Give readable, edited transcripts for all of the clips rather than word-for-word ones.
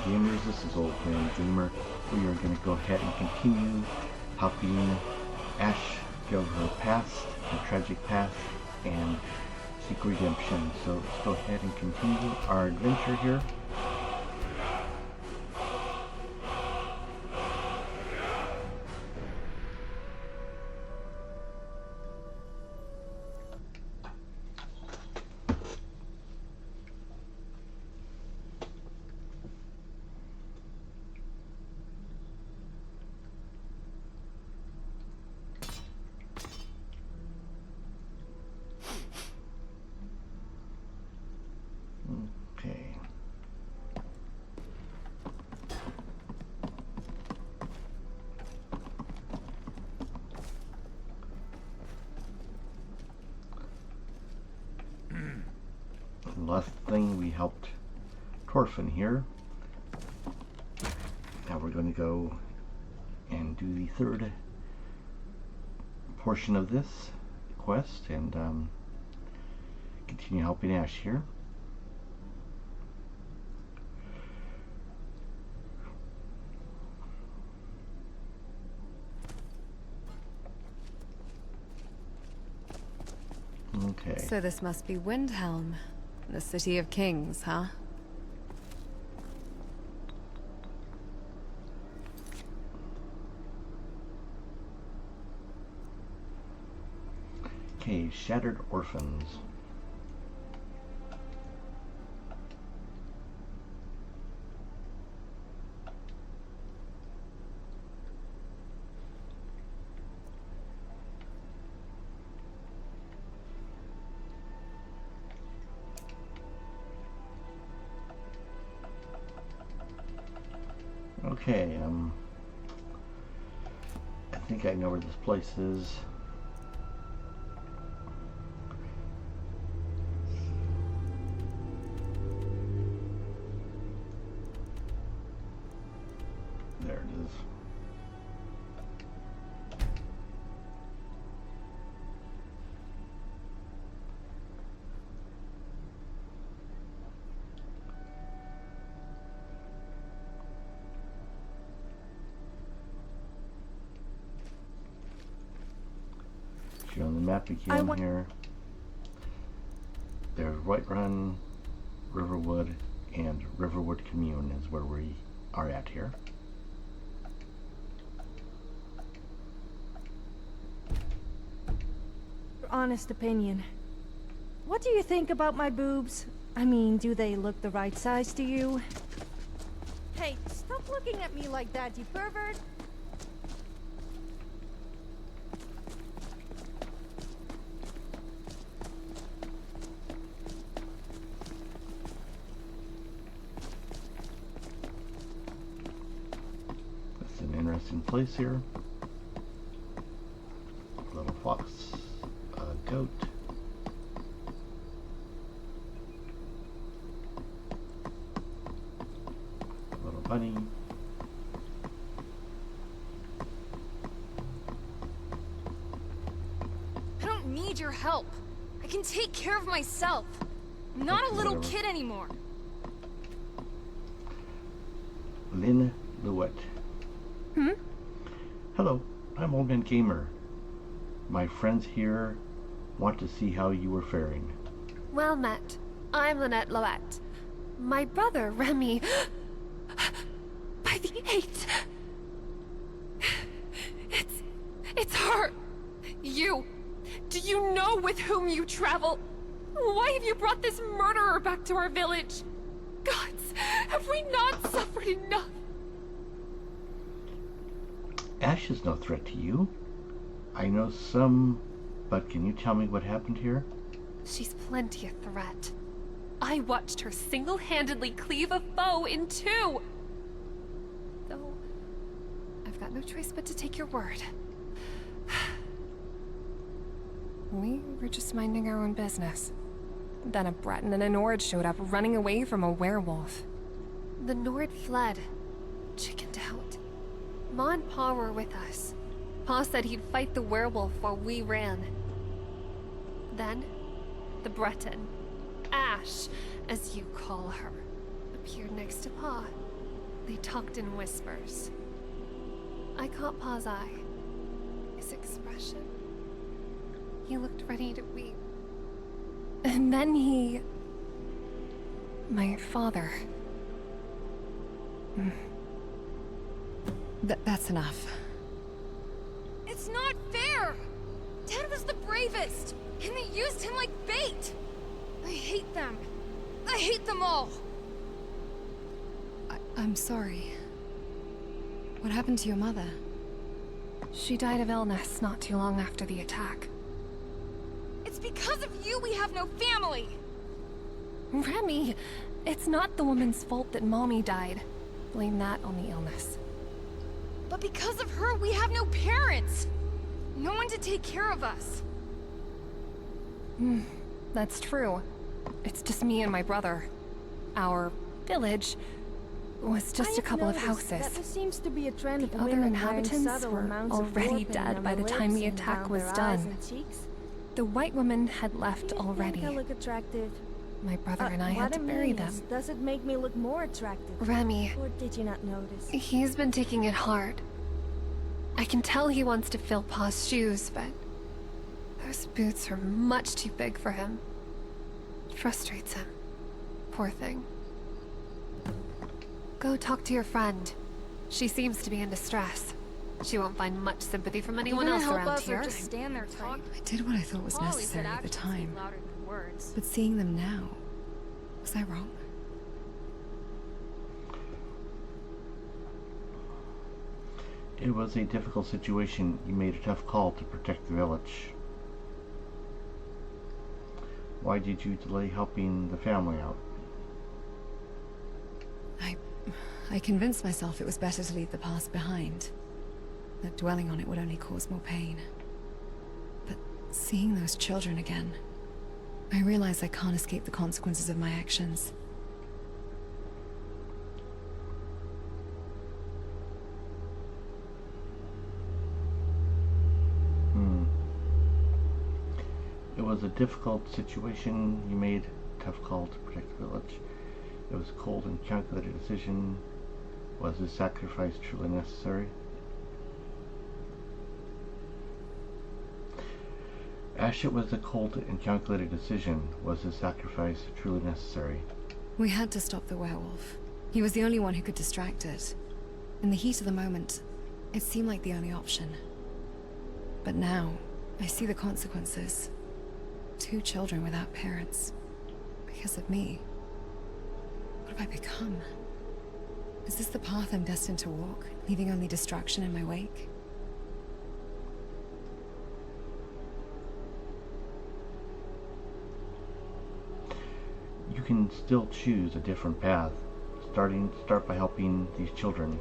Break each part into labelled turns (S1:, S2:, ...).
S1: gamers, this is Orphaned Gamer. We are going to go ahead and continue helping Ashe go her past, her tragic past, and seek redemption. So let's go ahead and continue our adventure here. Okay. Last thing, we helped Orphaned here. Now we're going to go and do the third portion of this quest and continue helping Ashe here. Okay.
S2: So this must be Windhelm, the city of kings, huh?
S1: Okay, Shattered Orphans. Okay, I think I know where this place is. There it is. On the map again here. There's Whiterun, Riverwood, and Riverwood Commune is where we are at here.
S3: Your honest opinion. What do you think about my boobs? I mean, do they look the right size to you? Hey, stop looking at me like that, you pervert!
S1: Interesting place here. Little fox, a goat. A little bunny.
S4: I don't need your help. I can take care of myself. I'm not a little kid anymore.
S1: Lynn Lewitt.
S3: Hmm?
S1: Hello, I'm Old Man Gamer. My friends here want to see how you are faring.
S5: Well met. I'm Lynette Lowett. My brother, Remy... By the 8! It's her!
S4: You! Do you know with whom you travel? Why have you brought this murderer back to our village? Gods, have we not suffered enough?
S1: Ashe is no threat to you. I know some, but can you tell me what happened here?
S5: She's plenty a threat. I watched her single-handedly cleave a foe in two! Though, I've got no choice but to take your word.
S2: We were just minding our own business. Then a Breton and a Nord showed up running away from a werewolf.
S5: The Nord fled. Chickened out. Ma and Pa were with us. Pa said he'd fight the werewolf while we ran. Then, the Breton, Ashe, as you call her, appeared next to Pa. They talked in whispers. I caught Pa's eye. His expression. He looked ready to weep.
S2: And then he... My father. That's enough.
S3: It's not fair! Dad was the bravest, and they used him like bait! I hate them. I hate them all!
S2: I'm sorry. What happened to your mother? She died of illness not too long after the attack.
S3: It's because of you we have no family!
S2: Remy, it's not the woman's fault that Mommy died. Blame that on the illness.
S3: But because of her, we have no parents! No one to take care of us.
S2: That's true. It's just me and my brother. Our village was just a couple of houses.
S3: That there seems to be a trend of
S2: The other
S3: women
S2: inhabitants
S3: subtle
S2: were
S3: amounts of
S2: already
S3: war paint
S2: dead
S3: on
S2: by the
S3: their
S2: time the
S3: lips and
S2: attack
S3: down
S2: was
S3: their eyes
S2: done.
S3: and cheeks.
S2: The white women had left
S3: Do you
S2: already.
S3: think I look attractive?
S2: My brother and I had to bury them.
S3: Does it make me look more attractive?
S2: Remy,
S3: Or did you not notice?
S5: He's been taking it hard. I can tell he wants to fill Pa's shoes, but those boots are much too big for him. It frustrates him. Poor thing. Go talk to your friend. She seems to be in distress. She won't find much sympathy from anyone else around here.
S3: Just stand there talking.
S2: I did what I thought was necessary at the time.
S3: Louder than words.
S2: But seeing them now, was I wrong?
S1: It was a difficult situation. You made a tough call to protect the village. Why did you delay helping the family out?
S2: I convinced myself it was better to leave the past behind. That dwelling on it would only cause more pain. But seeing those children again, I realize I can't escape the consequences of my actions.
S1: It was a difficult situation. You made a tough call to protect the village. It was a cold and calculated decision. Was this sacrifice truly necessary? Ashe, it was a cold and calculated decision. Was this sacrifice truly necessary?
S2: We had to stop the werewolf. He was the only one who could distract it. In the heat of the moment, it seemed like the only option. But now, I see the consequences. 2 children without parents. Because of me. What have I become? Is this the path I'm destined to walk, leaving only destruction in my wake?
S1: You can still choose a different path. Start by helping these children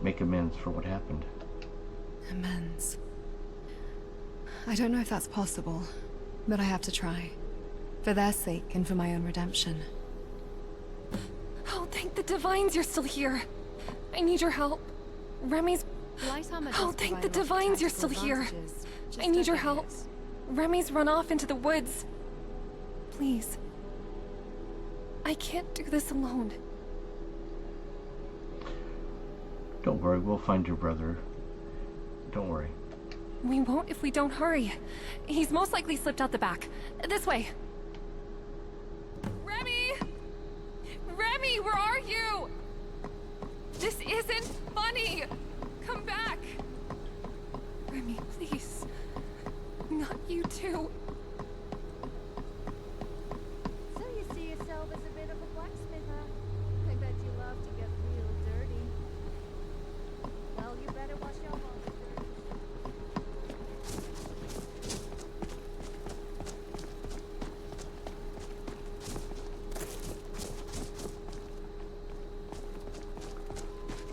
S1: make amends for what happened.
S2: Amends. I don't know if that's possible, but I have to try. For their sake and for my own redemption.
S4: Oh, thank the divines you're still here. I need your help. Remy's... Oh, thank the divines you're still here. I need your help. Remy's run off into the woods. Please. I can't do this alone.
S1: Don't worry, we'll find your brother. Don't worry.
S4: We won't if we don't hurry. He's most likely slipped out the back. This way. Remy! Remy, where are you? This isn't funny! Come back! Remy, please. Not you too.
S3: So you see yourself as a bit of a blacksmith, huh? I bet you love to get real dirty. Well, you better wash your hands.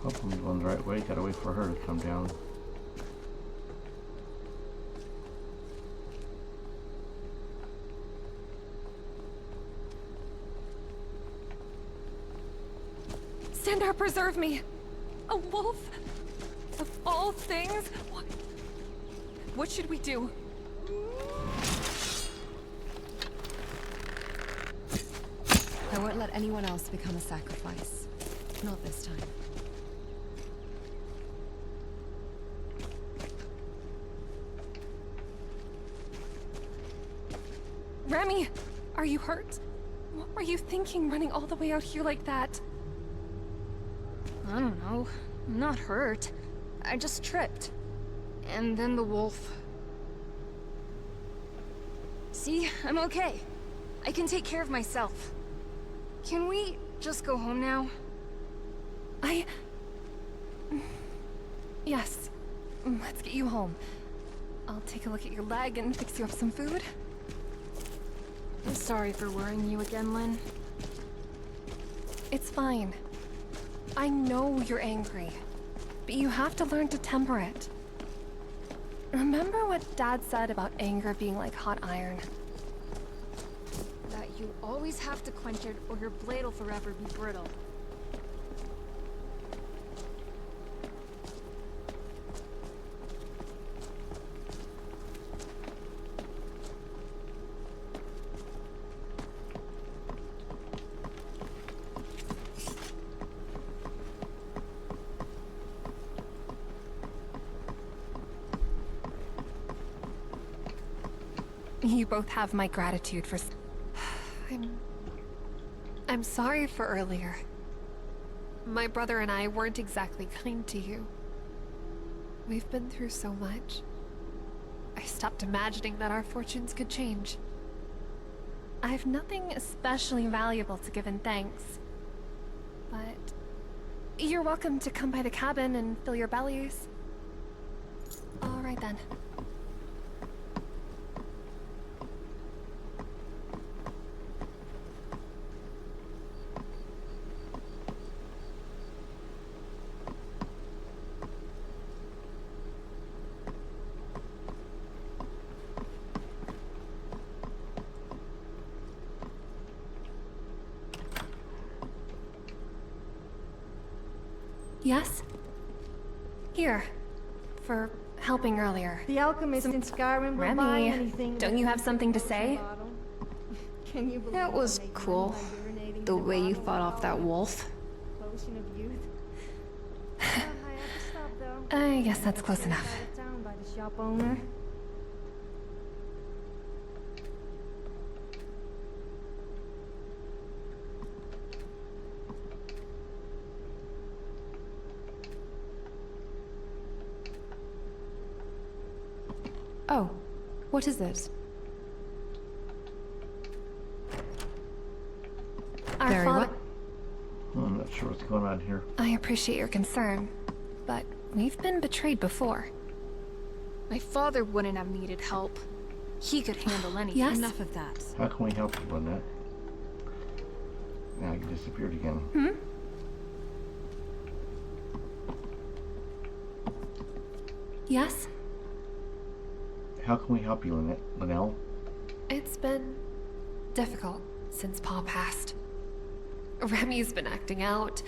S1: Hopefully we're going the right way. Gotta wait for her to come down.
S4: Sandar, preserve me! A wolf? Of all things? What should we do?
S2: I won't let anyone else become a sacrifice. Not this time.
S4: Remy, are you hurt? What were you thinking running all the way out here like that?
S6: I don't know. I'm not hurt. I just tripped. And then the wolf... See? I'm okay. I can take care of myself. Can we just go home now?
S4: Yes. Let's get you home. I'll take a look at your leg and fix you up some food.
S6: I'm sorry for worrying you again, Lynn.
S4: It's fine. I know you're angry, but you have to learn to temper it. Remember what Dad said about anger being like hot iron?
S6: That you always have to quench it or your blade will forever be brittle.
S4: You both have my gratitude for...
S5: I'm sorry for earlier. My brother and I weren't exactly kind to you. We've been through so much. I stopped imagining that our fortunes could change.
S4: I've nothing especially valuable to give in thanks. But... you're welcome to come by the cabin and fill your bellies. Alright then. Yes? Here. For helping earlier.
S3: The alchemist in Skyrim will buy
S4: Remy,
S3: anything.
S4: don't you have something to say?
S3: Can you believe
S6: That was
S3: what makes
S6: cool.
S3: me by urinating
S6: The
S3: in
S6: way you
S3: bottle
S6: fought off that
S3: with
S6: wolf.
S3: potion of youth? I have to stop though.
S4: I guess that's close
S3: Out
S4: enough.
S3: of town by the shop owner.
S2: Oh, what is this?
S4: Our
S2: Very
S4: father...
S2: well.
S1: I'm not sure what's going on here.
S4: I appreciate your concern, but we've been betrayed before.
S6: My father wouldn't have needed help. He could handle anything.
S4: Yes?
S6: Enough of that.
S1: How can we help you on that? Now you disappeared again.
S4: Yes?
S1: How can we help you, Linnell?
S5: It's been difficult since Pa passed. Remy's been acting out.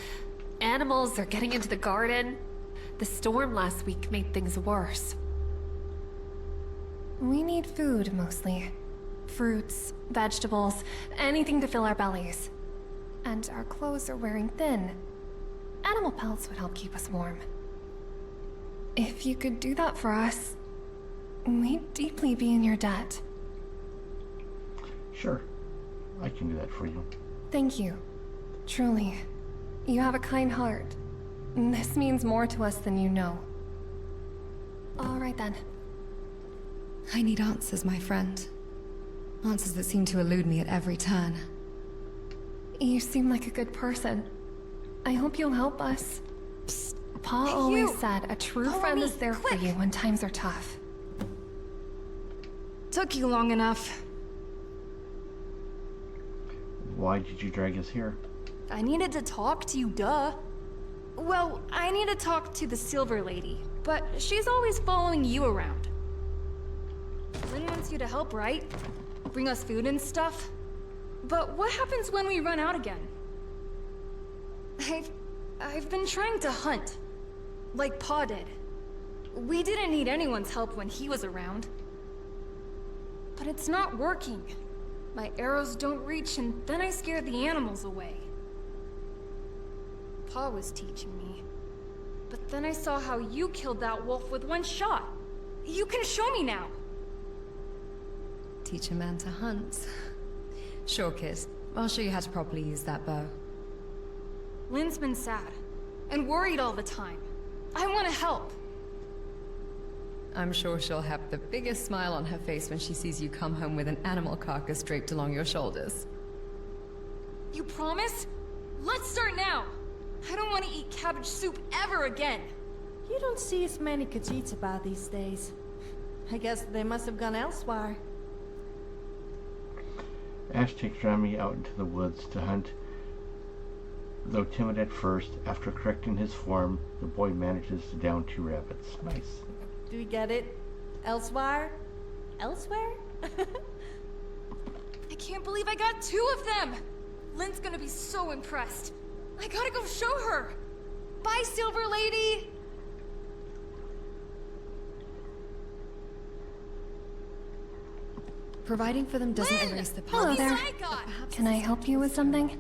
S5: Animals are getting into the garden. The storm last week made things worse.
S4: We need food, mostly. Fruits, vegetables, anything to fill our bellies. And our clothes are wearing thin. Animal pelts would help keep us warm. If you could do that for us, we'd deeply be in your debt.
S1: Sure. I can do that for you.
S4: Thank you. Truly. You have a kind heart. This means more to us than you know. All right then.
S2: I need answers, my friend. Answers that seem to elude me at every turn.
S4: You seem like a good person. I hope you'll help us. Psst. Pa
S6: Hey,
S4: always
S6: you!
S4: said a true
S6: Follow
S4: friend
S6: me,
S4: is there
S6: quick!
S4: for you when times are tough.
S6: Took you long enough.
S1: Why did you drag us here?
S6: I needed to talk to you, duh. Well, I need to talk to the Silver Lady, but she's always following you around. Lynn wants you to help, right? Bring us food and stuff. But what happens when we run out again? I've been trying to hunt. Like Pa did. We didn't need anyone's help when he was around. But it's not working. My arrows don't reach, and then I scare the animals away. Pa was teaching me. But then I saw how you killed that wolf with one shot. You can show me now.
S2: Do teach a man to hunt. Sure, kid. I'll show you how to properly use that bow.
S6: Lynn's been sad and worried all the time. I want to help.
S2: I'm sure she'll have the biggest smile on her face when she sees you come home with an animal carcass draped along your shoulders.
S6: You promise? Let's start now. I don't want to eat cabbage soup ever again.
S3: You don't see as many Khajiits about these days. I guess they must have gone elsewhere.
S1: Ashe takes Remy out into the woods to hunt. Though timid at first, after correcting his form, the boy manages to down 2 rabbits. Nice.
S3: Do you get it? Elsewhere? Elsewhere?
S6: I can't believe I got 2 of them. Lynn's gonna be so impressed. I gotta go show her. Bye, Silver Lady.
S2: Providing for them doesn't
S6: Lynn!
S2: erase the
S6: Hello
S2: past.
S6: there.
S4: Can I help you with something?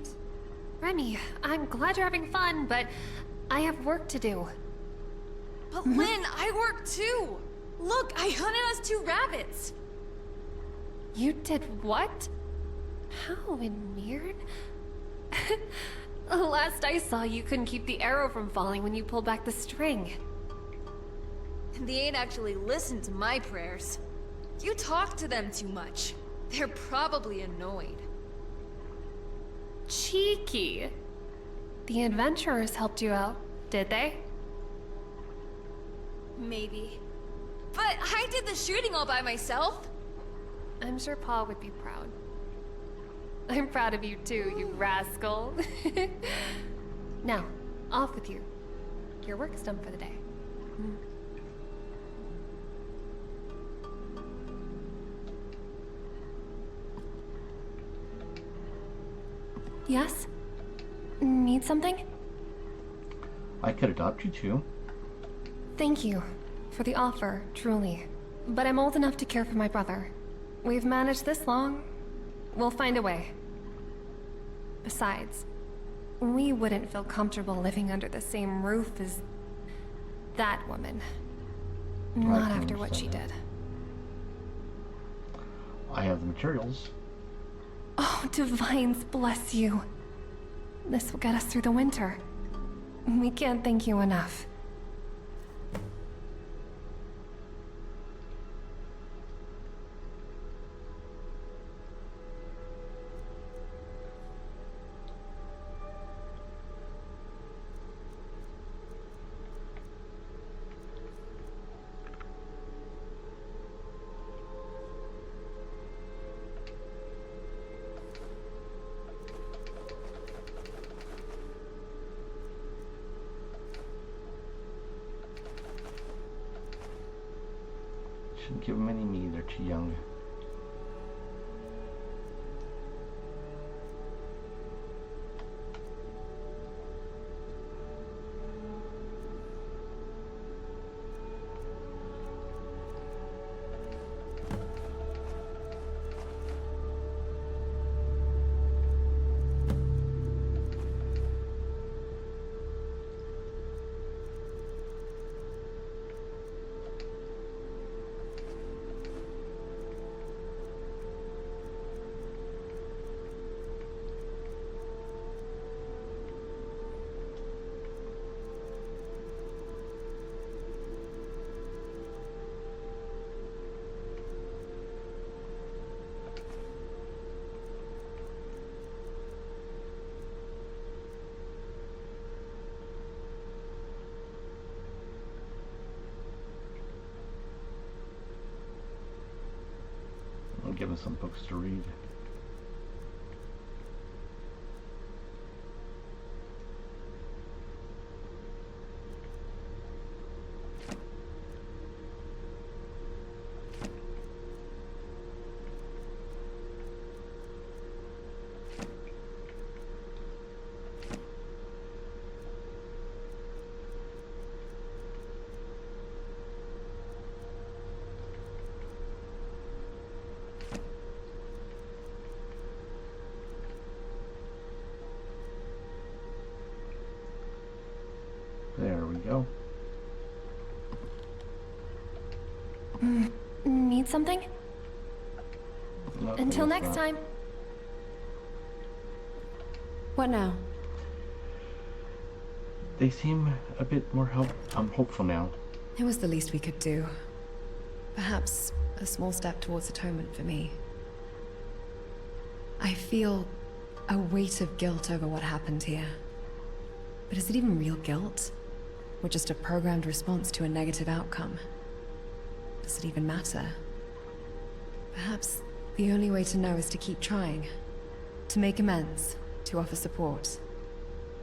S5: Remy, I'm glad you're having fun, but I have work to do.
S6: But Lynn, I work too. Look, I hunted us 2 rabbits.
S5: You did what? How in weird? Last I saw, you couldn't keep the arrow from falling when you pulled back the string.
S6: And they ain't actually listened to my prayers. You talk to them too much. They're probably annoyed.
S5: Cheeky. The adventurers helped you out, did they?
S6: Maybe. But I did the shooting all by myself.
S5: I'm sure Pa would be proud. I'm proud of you too, you rascal. Now, off with you. Your work's done for the day. Yes? Need something?
S1: I could adopt you too.
S5: Thank you for the offer, truly. But I'm old enough to care for my brother. We've managed this long. We'll find a way. Besides, we wouldn't feel comfortable living under the same roof as that woman. Not
S1: can
S5: after what she
S1: understand
S5: did.
S1: I have the materials.
S5: Oh, divines bless you. This will get us through the winter. We can't thank you enough.
S1: Shouldn't give them any meat, they're too young. I'll give them some books to read. There we go.
S5: Need something?
S1: Nope,
S4: Until
S1: I guess
S4: next
S1: not.
S4: time.
S2: What now?
S1: They seem a bit more hopeful now.
S2: It was the least we could do. Perhaps a small step towards atonement for me. I feel a weight of guilt over what happened here. But is it even real guilt? Or just a programmed response to a negative outcome? Does it even matter? Perhaps the only way to know is to keep trying. To make amends. To offer support.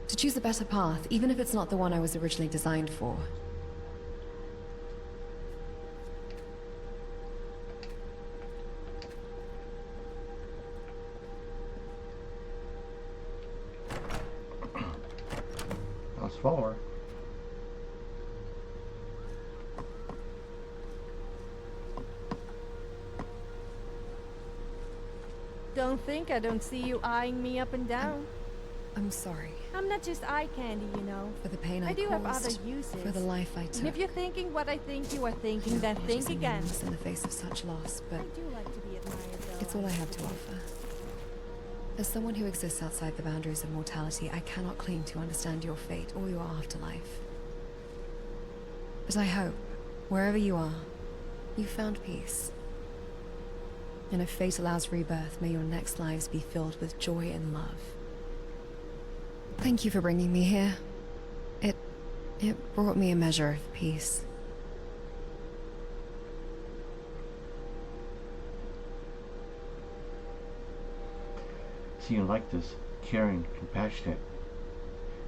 S2: To choose a better path, even if it's not the one I was originally designed for.
S1: Let's follow her.
S3: Don't think I don't see you eyeing me up and down.
S2: I'm sorry.
S3: I'm not just eye candy, you know.
S2: For the pain I
S3: do have
S2: caused,
S3: other uses.
S2: for the life I
S3: And
S2: took.
S3: if you're thinking what I think you are thinking, then think again.
S2: In the face of such loss, but
S3: I do like to be admired, though.
S2: it's all I have to offer. As someone who exists outside the boundaries of mortality, I cannot claim to understand your fate or your afterlife. But I hope, wherever you are, you found peace. And if fate allows rebirth, may your next lives be filled with joy and love. Thank you for bringing me here. It brought me a measure of peace.
S1: Seeing you like this, caring, compassionate,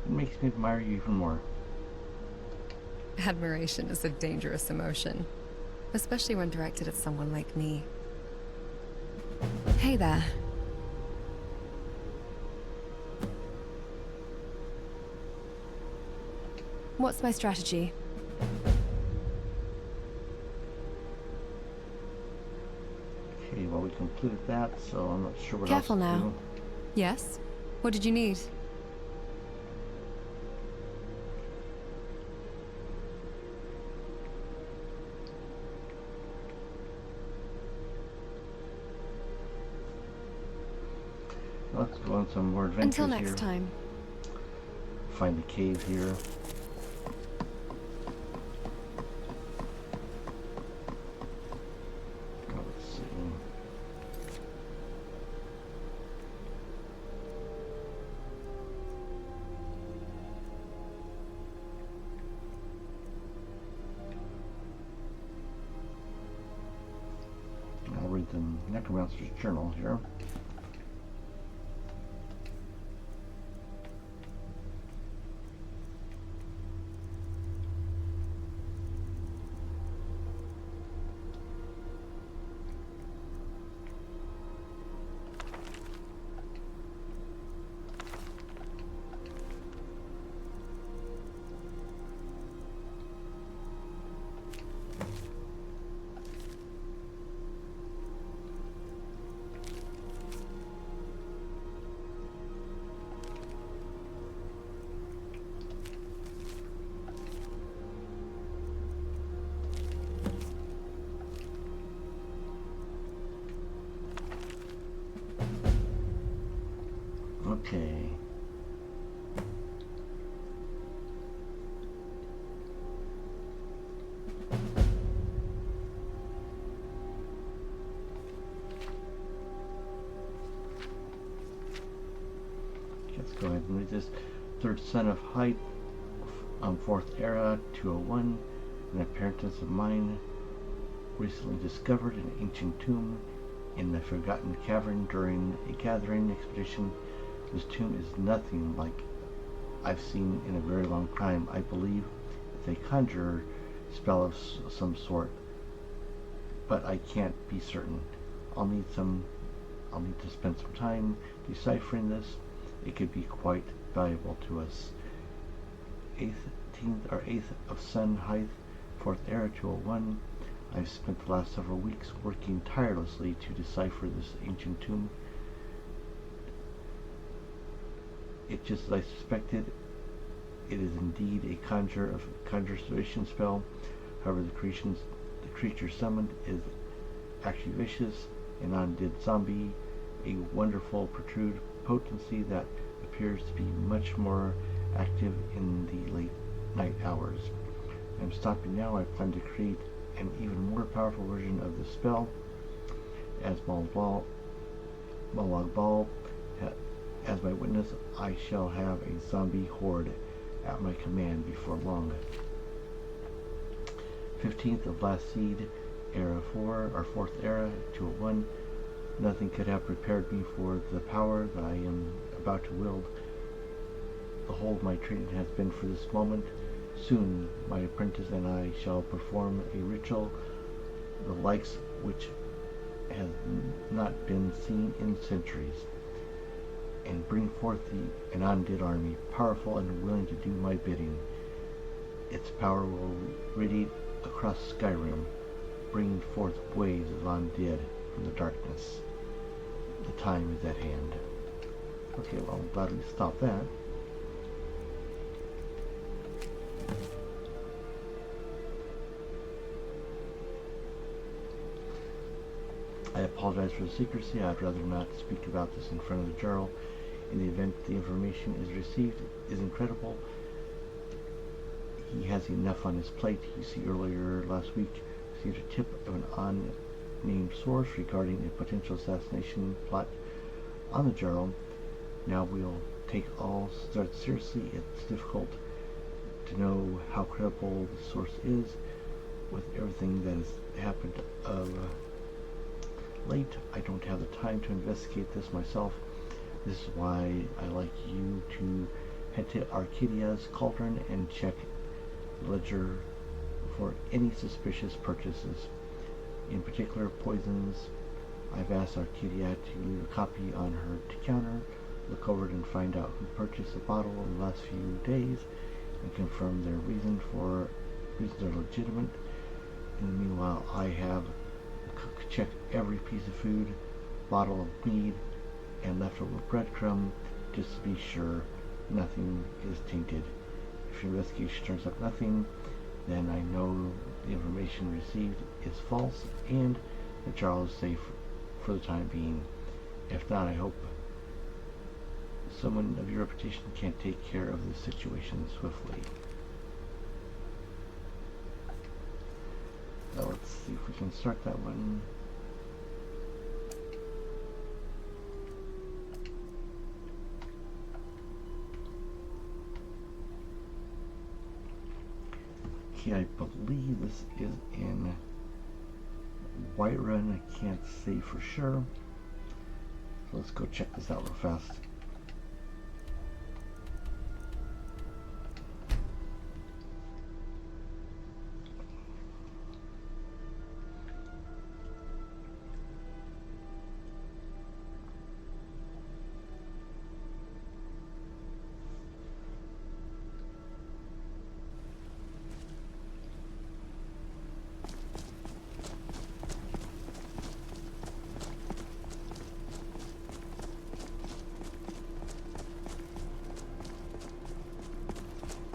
S1: it makes me admire you even more.
S2: Admiration is a dangerous emotion, especially when directed at someone like me. Hey there. What's my strategy?
S1: Okay, well we completed that, so I'm not sure what
S2: Careful
S1: else to
S2: now.
S1: do.
S2: Yes? What did you need?
S1: Let's go on some more adventures
S2: Until next
S1: here.
S2: time.
S1: Find the cave here. Let's see. I'll read the Necromancer's Journal here. Okay. Let's go ahead and read this. Third son of Height, fourth era, 201, an apprentice of mine, recently discovered an ancient tomb in the Forgotten Cavern during a gathering expedition. This tomb is nothing like I've seen in a very long time. I believe it's a conjurer spell of some sort, but I can't be certain. I'll need to spend some time deciphering this. It could be quite valuable to us. 8th of Sun Height, 4th era 201. I've spent the last several weeks working tirelessly to decipher this ancient tomb. It just as I suspected, it is indeed a conjuration spell. However, the creature summoned is actually vicious an undead zombie, a wonderful protrude potency that appears to be much more active in the late night hours. I'm stopping now. I plan to create an even more powerful version of the spell. As Malog Ball, as my witness, I shall have a zombie horde at my command before long. 15th of last seed, era 4, or 4th era, 201. Nothing could have prepared me for the power that I am about to wield. The whole of my training has been for this moment. Soon my apprentice and I shall perform a ritual, the likes which has not been seen in centuries, and bring forth an undead army, powerful and willing to do my bidding. Its power will radiate across Skyrim, bringing forth waves of undead from the darkness. The time is at hand. Okay, well, I'm glad we stopped that. I apologize for the secrecy. I'd rather not speak about this in front of the Jarl. In the event the information is received is incredible. He has enough on his plate. You see, earlier last week received a tip of an unnamed source regarding a potential assassination plot on the Jarl. Now we'll take all that seriously. It's difficult to know how credible the source is with everything that has happened of late. I don't have the time to investigate this myself. This is why I like you to head to Arcadia's Cauldron and check the ledger for any suspicious purchases. In particular, poisons. I've asked Arcadia to leave a copy on her counter. Look over it and find out who purchased the bottle in the last few days and confirm their reasons are legitimate. In the meanwhile, I have check every piece of food, bottle of mead, and leftover breadcrumb just to be sure nothing is tainted. If your investigation turns up nothing, then I know the information received is false and the Jarl is safe for the time being. If not, I hope someone of your reputation can take care of this situation swiftly. Now let's see if we can start that one. Okay, I believe this is in Whiterun. I can't say for sure. So let's go check this out real fast.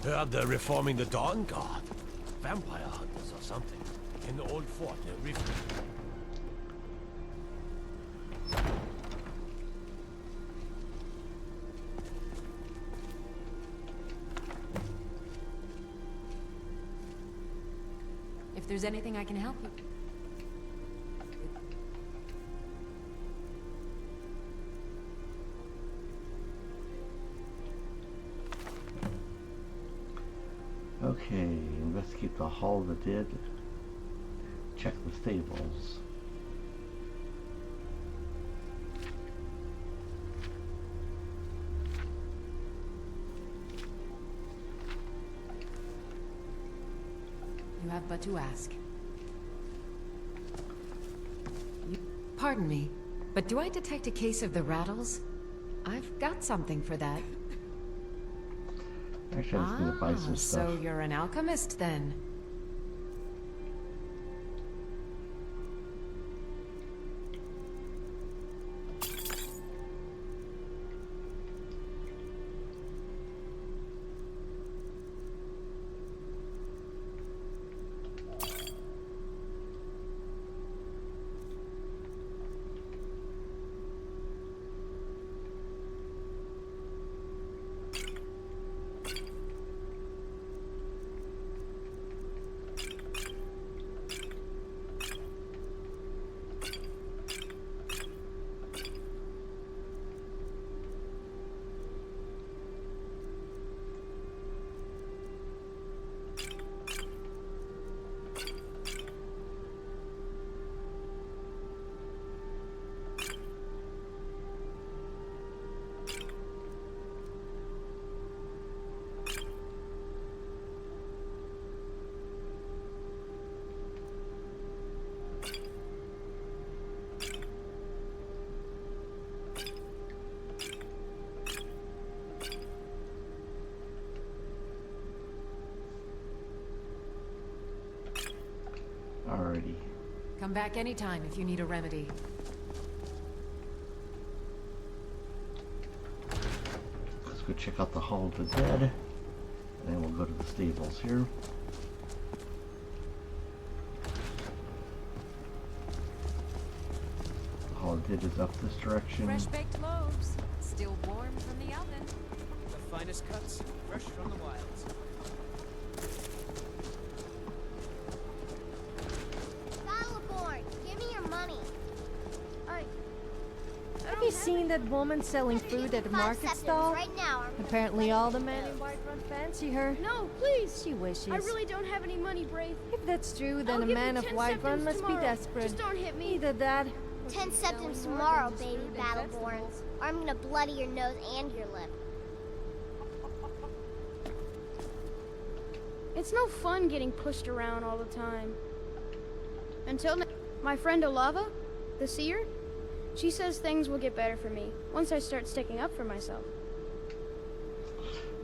S7: Heard they're reforming the Dawn Guard. Vampire hunters or something. In the old fort near Rift.
S8: If there's anything I can help you.
S1: Okay, investigate the Hall of the Dead. Check the stables.
S8: You have but to ask. Pardon me, but do I detect a case of the rattles? I've got something for that.
S1: Actually, I was going to buy some stuff.
S8: So you're an alchemist then?
S1: Alrighty.
S8: Come back anytime if you need a remedy.
S1: Let's go check out the Hall of the Dead. And then we'll go to the stables here. The Hall of the Dead is up this direction.
S8: Fresh baked loaves, still warm from the oven.
S9: The finest cuts, fresh from the wilds.
S10: Battleborn, give me your money.
S3: Have you seen that woman selling food at the market stall?
S10: Right now.
S3: Apparently all the men in Whiterun fancy her.
S11: No, please.
S3: She wishes.
S11: I really don't have any money, Brave.
S3: If that's true, then
S11: I'll
S3: a
S11: give
S3: man
S11: you
S3: of
S11: 10
S3: Whiterun
S11: septims
S3: must be
S11: tomorrow.
S3: desperate.
S11: Just don't hit me.
S3: Either that.
S10: 10 septims tomorrow, baby Battleborns. Or I'm gonna bloody your nose and your lip.
S11: It's no fun getting pushed around all the time. Until my friend Olava, the seer, she says things will get better for me once I start sticking up for myself.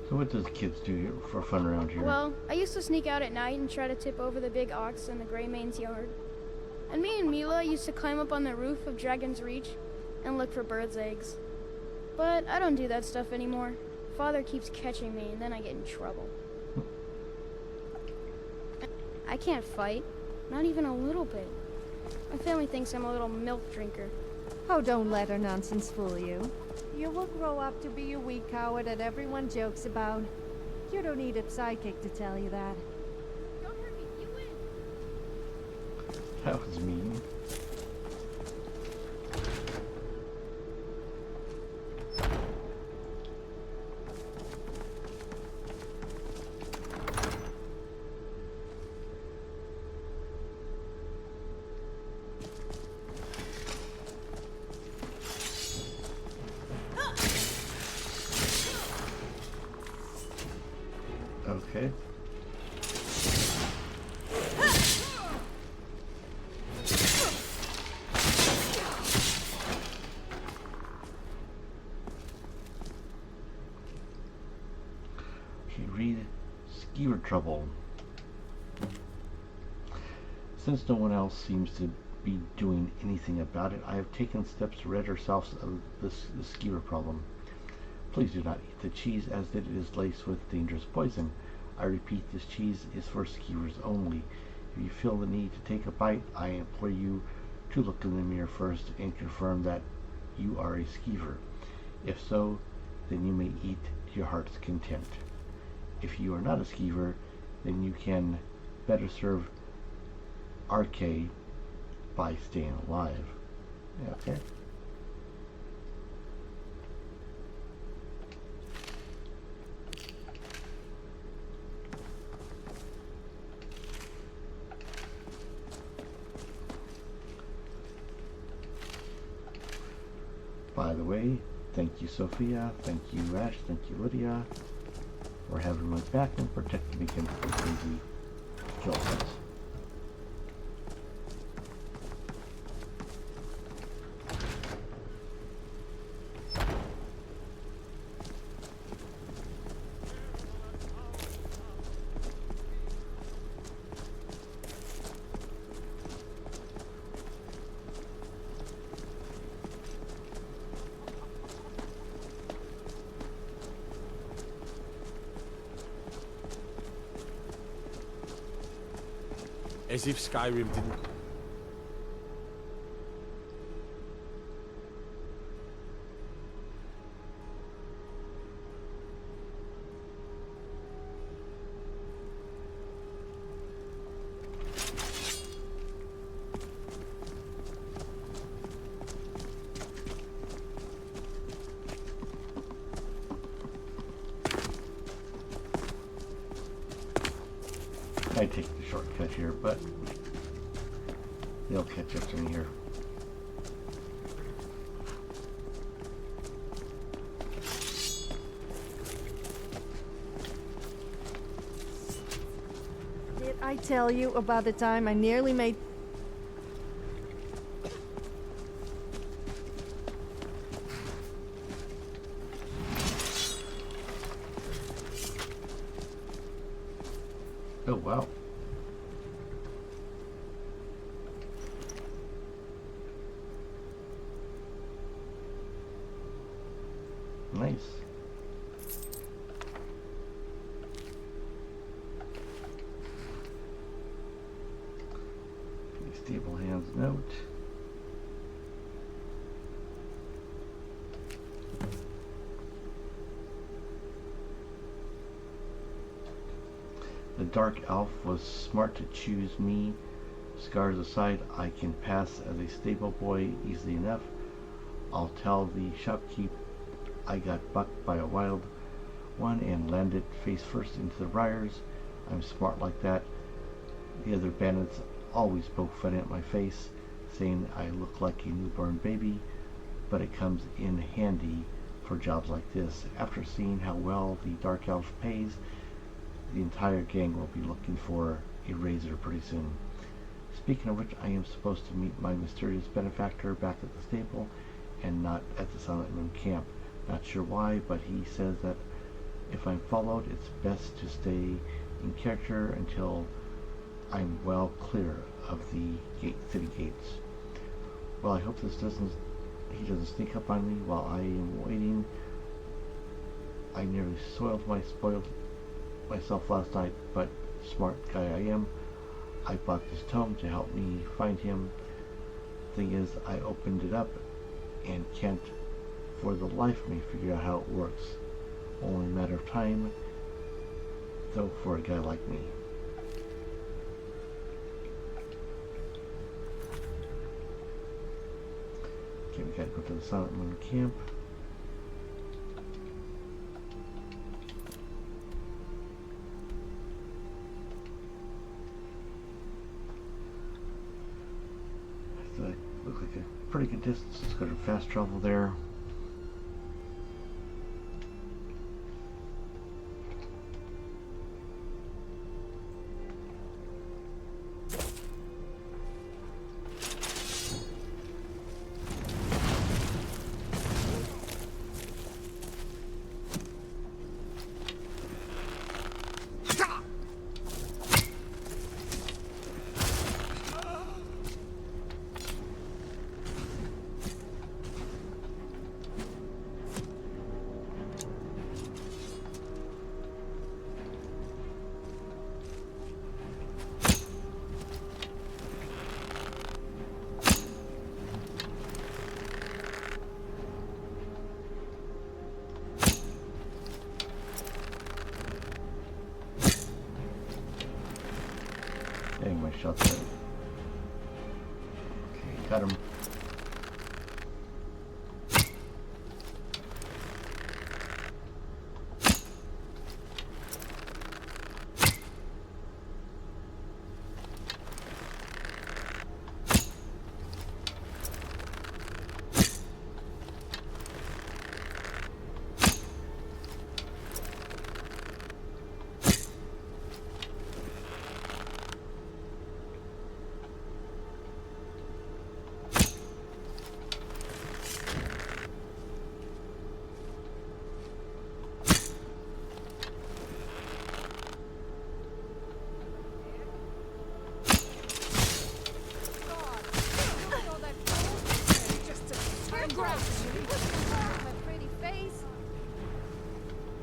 S1: So what does kids do for fun around here?
S11: Well, I used to sneak out at night and try to tip over the big ox in the Grey Mane's yard. And me and Mila used to climb up on the roof of Dragon's Reach and look for birds' eggs. But I don't do that stuff anymore. Father keeps catching me and then I get in trouble. I can't fight, not even a little bit. My family thinks I'm a little milk drinker.
S3: Oh, don't let her nonsense fool you. You will grow up to be a weak coward that everyone jokes about. You don't need a psychic to tell you that.
S11: Don't hurt me, you win.
S1: That was mean. Okay. Okay, read skewer trouble. Since no one else seems to be doing anything about it, I have taken steps to rid ourselves of the skewer problem. Please do not eat the cheese, as it is laced with dangerous poison. I repeat, this cheese is for skewers only. If you feel the need to take a bite, I implore you to look in the mirror first and confirm that you are a skewer. If so, then you may eat to your heart's content. If you are not a skewer, then you can better serve RK by staying alive. Okay. By the way, thank you Sophia, thank you Ashe, thank you Lydia for having my back and protecting me against the crazy killers.
S7: As if Skyrim didn't...
S1: I take the shortcut here, but they'll catch up to me here.
S3: Did I tell you about the time I nearly made...
S1: Oh wow. Nice. Stable hands note. The dark elf was smart to choose me. Scars aside, I can pass as a stable boy easily enough. I'll tell the shopkeep I got bucked by a wild one and landed face first into the briars. I'm smart like that. The other bandits always poke fun at my face, saying I look like a newborn baby, but it comes in handy for jobs like this. After seeing how well the Dark Elf pays, the entire gang will be looking for a raiser pretty soon. Speaking of which, I am supposed to meet my mysterious benefactor back at the stable and not at the Silent Moon camp. Not sure why, but he says that if I'm followed, it's best to stay in character until I'm well clear of the city gates. Well, I hope he doesn't sneak up on me while I am waiting. I nearly spoiled myself last night, but smart guy I am, I bought this tome to help me find him. Thing is, I opened it up and can't for the life of me figure out how it works. Only a matter of time, though, for a guy like me. Okay, we gotta go to the Silent Moon camp. So it looks like a pretty good distance. Let's go to fast travel there. Dang, my shot's dead. Okay, got him.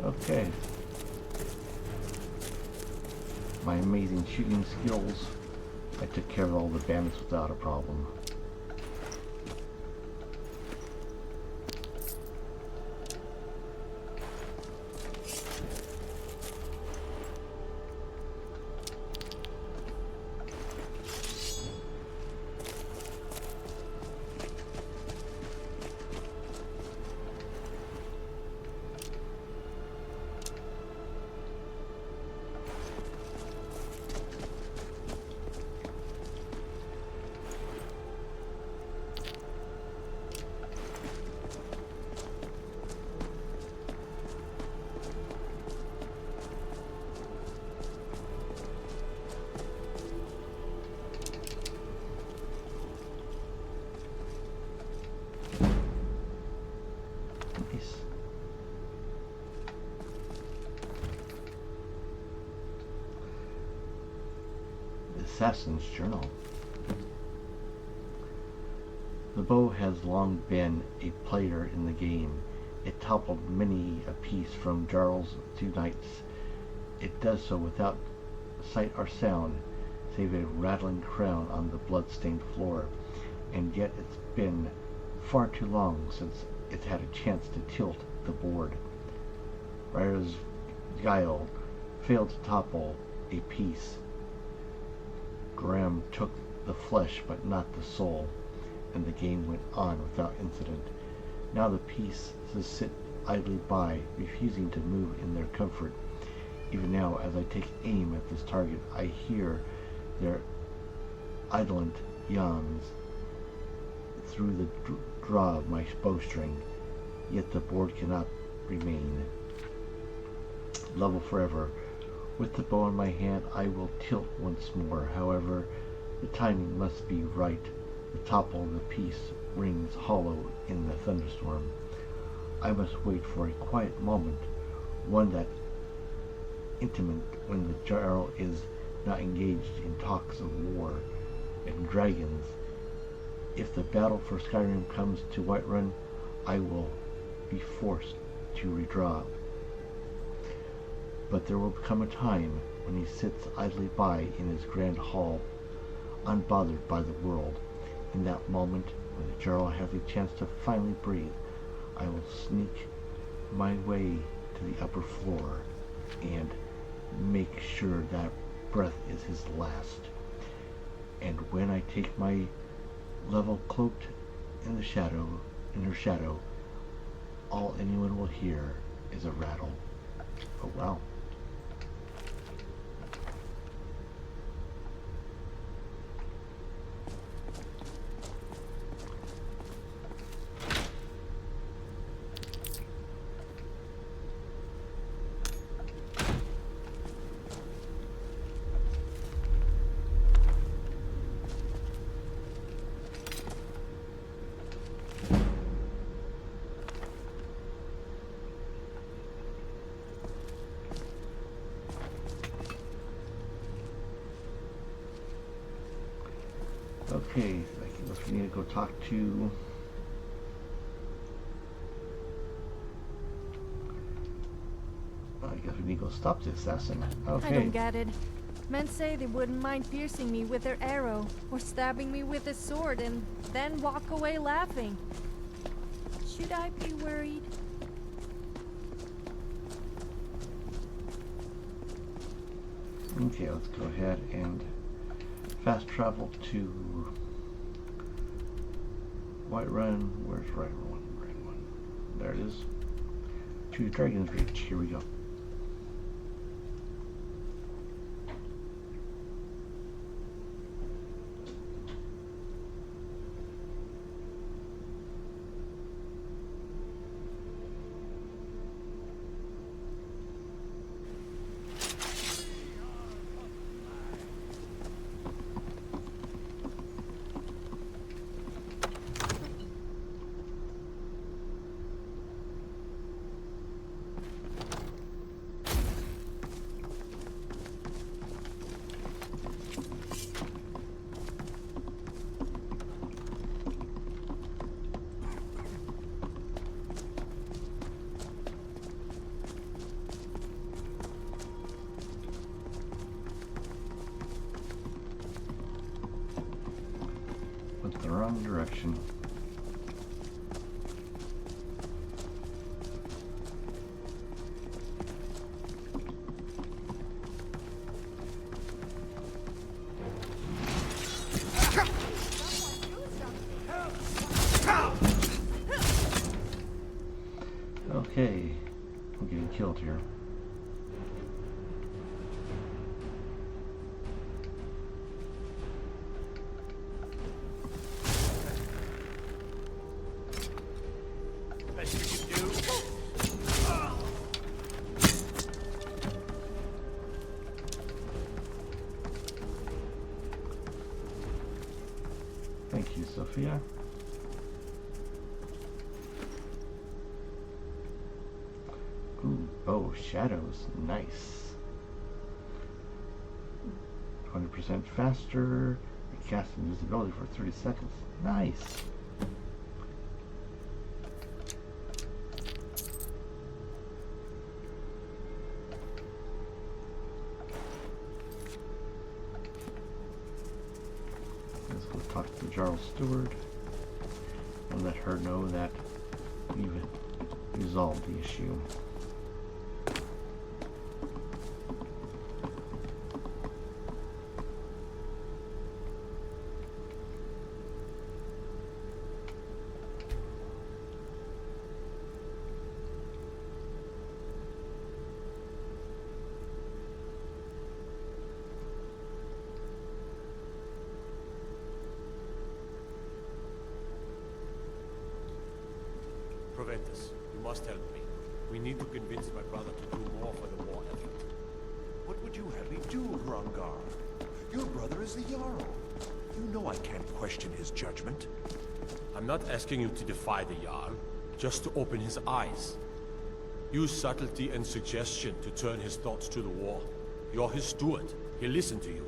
S1: Okay. My amazing shooting skills, I took care of all the bandits without a problem. Assassin's Journal. The bow has long been a player in the game. It toppled many a piece from Jarl's two knights. It does so without sight or sound, save a rattling crown on the blood-stained floor. And yet it's been far too long since it's had a chance to tilt the board. Ryder's guile failed to topple a piece. Graham took the flesh but not the soul, and the game went on without incident. Now the pieces sit idly by, refusing to move in their comfort. Even now, as I take aim at this target, I hear their idolent yawns through the draw of my bowstring, yet the board cannot remain level forever. With the bow in my hand, I will tilt once more. However, the timing must be right. The topple of the piece rings hollow in the thunderstorm. I must wait for a quiet moment, one that intimate when the Jarl is not engaged in talks of war and dragons. If the battle for Skyrim comes to Whiterun, I will be forced to redraw. But there will come a time when he sits idly by in his grand hall, unbothered by the world. In that moment, when the Jarl has a chance to finally breathe, I will sneak my way to the upper floor and make sure that breath is his last. And when I take my level cloaked in the shadow, in her shadow, all anyone will hear is a rattle. Oh wow. Okay, I guess we need to go talk to I guess we need to go stop the assassin. Okay.
S3: I don't get it. Men say they wouldn't mind piercing me with their arrow, or stabbing me with a sword, and then walk away laughing. Should I be worried?
S1: Okay, let's go ahead and fast travel to Whiterun. Where's right one? Right one. There it is. To Dragon's Reach. Here we go. The wrong direction. Okay, I'm getting killed here. Thank you, Sophia. Ooh, oh, shadows. Nice. 20% faster. I cast invisibility for 30 seconds. Nice. Let's go talk to the Jarl Steward and let her know that we've resolved the issue.
S7: Proventus, you must help me. We need to convince my brother to do more for the war effort.
S12: What would you have me do, Hrongar? Your brother is the Jarl. You know I can't question his judgment.
S7: I'm not asking you to defy the Jarl, just to open his eyes. Use subtlety and suggestion to turn his thoughts to the war. You're his steward. He'll listen to you.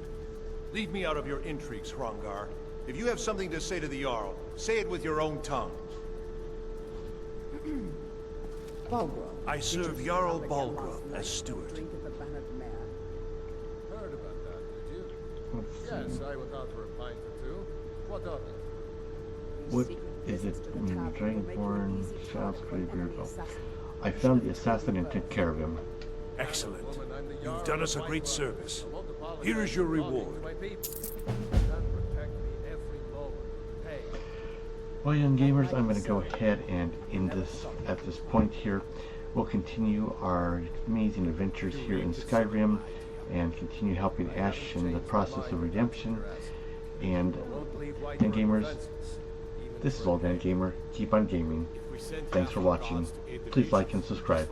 S12: Leave me out of your intrigues, Hrongar. If you have something to say to the Jarl, say it with your own tongue. I serve Jarl Balgruuf as steward.
S13: Heard about that, did you? Yes, I went out for a pint or two. What of it?
S1: What is it? Dragonborn, Shouts, Greybeard. Oh. I found the assassin and took care of him.
S12: Excellent. You've done us a great service. Here is your reward.
S1: Well, young gamers, I'm going to go ahead and end this at this point here. We'll continue our amazing adventures here in Skyrim and continue helping Ashe in the process of redemption. And, young gamers, this is Old Man Gamer. Keep on gaming. Thanks for watching. Please like and subscribe.